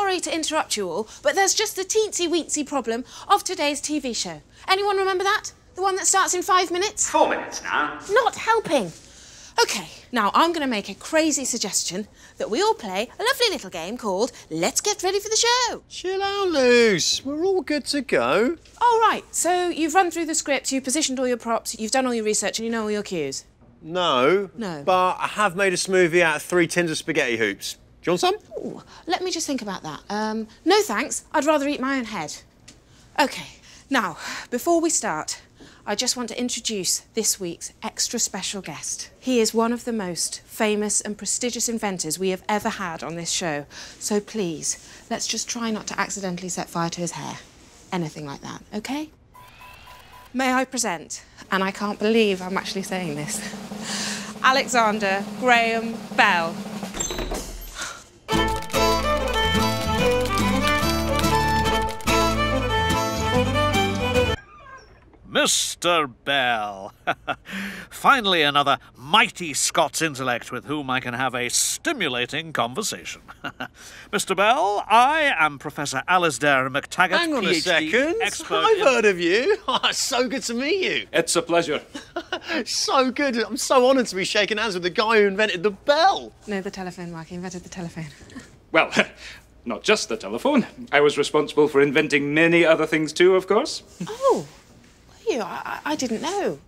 sorry to interrupt you all, but there's just the teensy-weensy problem of today's TV show. Anyone remember that? The one that starts in 5 minutes? 4 minutes now. Not helping. OK, now I'm going to make a crazy suggestion that we all play a lovely little game called Let's Get Ready for the Show. Chill out, Luce. We're all good to go. Oh, right. So you've run through the script, you've positioned all your props, you've done all your research and you know all your cues? No. No. But I have made a smoothie out of 3 tins of spaghetti hoops. Do you want some? Ooh, let me just think about that. No thanks. I'd rather eat my own head. OK, now, before we start, I just want to introduce this week's extra special guest. He is one of the most famous and prestigious inventors we have ever had on this show. So please, let's just try not to accidentally set fire to his hair. Anything like that, OK? May I present, and I can't believe I'm actually saying this, Alexander Graham Bell. Mr. Bell. Finally another mighty Scots intellect with whom I can have a stimulating conversation. Mr. Bell, I am Professor Alistair McTaggart, Hang on PhD, a second. expert I've heard of you. Oh, it's so good to meet you. It's a pleasure. So good. I'm so honoured to be shaking hands with the guy who invented the bell. No, the telephone, Mark. He invented the telephone. Well, not just the telephone. I was responsible for inventing many other things too, of course. Oh, were you? I didn't know.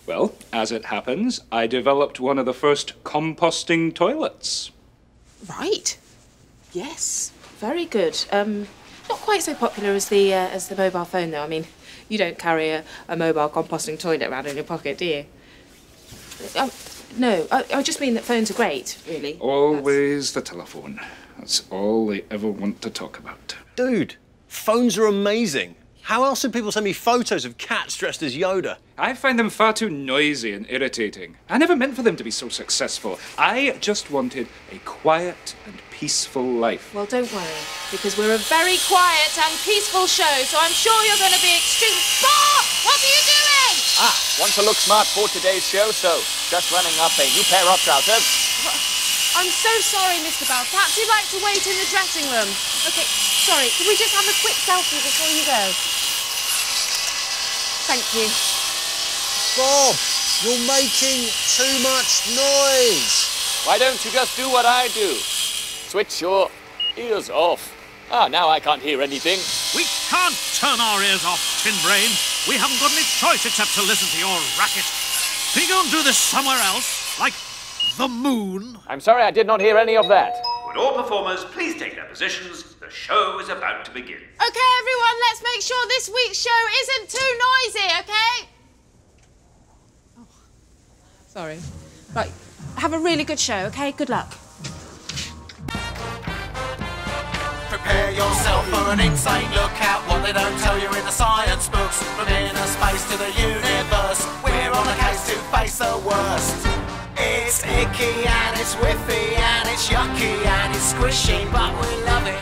Well, as it happens, I developed one of the first composting toilets. Right. Yes. Very good. Not quite so popular as the mobile phone, though. I mean, you don't carry a mobile composting toilet around in your pocket, do you? No, I just mean that phones are great, really. Always the telephone. That's all they ever want to talk about. Dude, phones are amazing. How else would people send me photos of cats dressed as Yoda? I find them far too noisy and irritating. I never meant for them to be so successful. I just wanted a quiet and peaceful life. Well, don't worry, because we're a very quiet and peaceful show, so I'm sure you're going to be extremely... Bob! What are you doing? Want to look smart for today's show, so just running up a new pair of trousers. I'm so sorry, Mr. Bell. Perhaps you'd like to wait in the dressing room. OK, sorry, can we just have a quick selfie before you go? Thank you. Bob, you're making too much noise. Why don't you just do what I do? Switch your ears off. Now I can't hear anything. We can't turn our ears off, Tin Brain. We haven't got any choice except to listen to your racket. Can you go and do this somewhere else? Like the moon? I'm sorry, I did not hear any of that. Would all performers please take their positions? The show is about to begin. OK, everyone, let's make sure this week's show isn't too noisy, OK? Oh, sorry. Right, have a really good show, OK? Good luck. Prepare yourself for an insane look at what they don't tell you in the science books. From inner space to the universe, we're on a case to face the worst. It's icky and it's whiffy and it's yucky and it's squishy, but we love it.